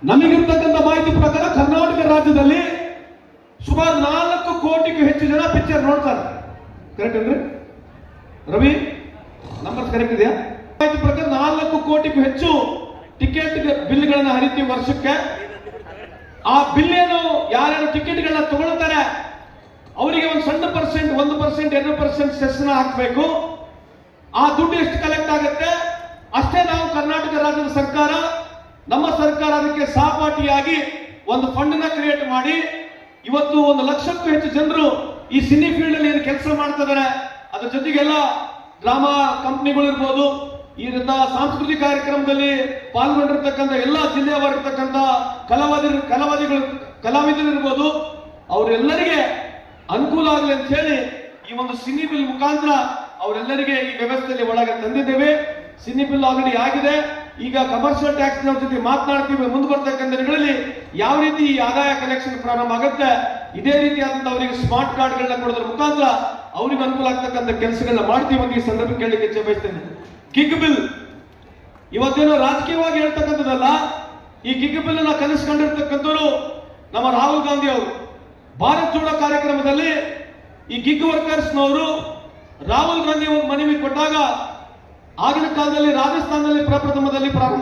ನಮಗಿರ್ತಕ್ಕಂಥ ಮಾಹಿತಿ ಪ್ರಕಾರ ಕರ್ನಾಟಕ ರಾಜ್ಯದಲ್ಲಿ ಸುಮಾರು 4 ಕೋಟಿಗೂ ಹೆಚ್ಚು ಜನ ಪಿಕ್ಚರ್ ನೋಡ್ತಾರೆ. ಕರೆಕ್ಟ್ ಅಲ್ರಿ ರವಿ? ನಂಬರ್ ಕರೆಕ್ಟ್ ಇದೆಯಾ? ಮಾಹಿತಿ ಪ್ರಕಾರ 4 ಕೋಟಿಗೂ ಹೆಚ್ಚು ಟಿಕೆಟ್ ಬಿಲ್ಗಳನ್ನ ಹರಿತೀವಿ ವರ್ಷಕ್ಕೆ. ಆ ಬಿಲ್ ಏನು ಯಾರ್ಯಾರು ಟಿಕೆಟ್ಗಳನ್ನ ತಗೊಳ್ತಾರೆ ಅವರಿಗೆ ಒಂದು ಸಣ್ಣ ಪರ್ಸೆಂಟ್ 1%, 2% ಸೆಸ್ನ ಹಾಕಬೇಕು. ಆ ದುಡ್ಡು ಎಷ್ಟು ಕಲೆಕ್ಟ್ ಆಗುತ್ತೆ ಅಷ್ಟೇ ನಾವು ಕರ್ನಾಟಕ ರಾಜ್ಯದ ಸರ್ಕಾರ, ನಮ್ಮ ಸರ್ಕಾರ ಅದಕ್ಕೆ ಸಹಪಾಠಿಯಾಗಿ ಒಂದು ಫಂಡ್ ನ ಕ್ರಿಯೇಟ್ ಮಾಡಿ ಇವತ್ತು 1 ಲಕ್ಷಕ್ಕೂ ಹೆಚ್ಚು ಜನರು ಈ ಸಿನಿ ಫೀಲ್ಡ್ ಅಲ್ಲಿ ಏನು ಕೆಲಸ ಮಾಡ್ತಾ ಇದ್ದಾರೆ. ಅದ್ರ ಜೊತೆಗೆಲ್ಲ ಡ್ರಾಮಾ ಕಂಪನಿಗಳು ಇರ್ಬೋದು, ಈ ರೀತಿಯ ಸಾಂಸ್ಕೃತಿಕ ಕಾರ್ಯಕ್ರಮದಲ್ಲಿ ಪಾಲ್ಗೊಂಡಿರ್ತಕ್ಕಂಥ ಎಲ್ಲ ಜಿಲ್ಲೆಯವರಿರ್ತಕ್ಕಂಥ ಕಲಾವಿದರು ಇರ್ಬೋದು, ಅವರೆಲ್ಲರಿಗೆ ಅನುಕೂಲ ಆಗಲಿ ಅಂತ ಹೇಳಿ ಈ ಒಂದು ಸಿನಿ ಬಿಲ್ ಮುಖಾಂತರ ಅವರೆಲ್ಲರಿಗೆ ಈ ವ್ಯವಸ್ಥೆಯಲ್ಲಿ ಒಳಗೆ ತಂದಿದ್ದೇವೆ. ಸಿನಿ ಬಿಲ್ ಆಲ್ರೆಡಿ ಆಗಿದೆ. ಈಗ ಕಮರ್ಷಿಯಲ್ ಟ್ಯಾಕ್ಸ್ ಜೊತೆ ಮಾತನಾಡ್ತೀವಿ. ಮುಂದೆ ಬರ್ತಕ್ಕಂಥ ದಿನಗಳಲ್ಲಿ ಯಾವ ರೀತಿ ಈ ಆದಾಯ ಕಲೆಕ್ಷನ್ ಪ್ರಾರಂಭ ಆಗುತ್ತೆ, ಇದೇ ರೀತಿಯಾದಂತ ಅವರಿಗೆ ಸ್ಮಾರ್ಟ್ ಕಾರ್ಡ್ಗಳನ್ನ ಕೊಡೋದ್ರ ಮುಖಾಂತರ ಅವ್ರಿಗೆ ಅನುಕೂಲ ಆಗ್ತಕ್ಕಂಥ ಕೆಲಸಗಳನ್ನ ಮಾಡ್ತೀವಿ ಅಂತ ಈ ಸಂದರ್ಭ ಕೇಳಲಿಕ್ಕೆ ಇಚ್ಛೆ ಬಯಸ್ತೇನೆ. ಗಿಗ್ ಬಿಲ್ ಇವತ್ತೇನೋ ರಾಜಕೀಯವಾಗಿ ಹೇಳ್ತಕ್ಕಂಥದ್ದಲ್ಲ. ಈ ಗಿಗ್ ಬಿಲ್ ಅನ್ನ ಕನಸ್ಕೊಂಡಿರ್ತಕ್ಕಂಥವ್ರು ನಮ್ಮ ರಾಹುಲ್ ಗಾಂಧಿ ಅವರು. ಭಾರತ್ ಜೋಡೋ ಕಾರ್ಯಕ್ರಮದಲ್ಲಿ ಈ ಗಿಗ್ ವರ್ಕರ್ಸ್ನವರು ರಾಹುಲ್ ಗಾಂಧಿ ಅವರು ಮನವಿ ಕೊಟ್ಟಾಗ ಆಗಿನ ಕಾಲದಲ್ಲಿ ರಾಜಸ್ಥಾನದಲ್ಲಿ ಪ್ರಪ್ರಥಮದಲ್ಲಿ ಪ್ರಾರಂಭ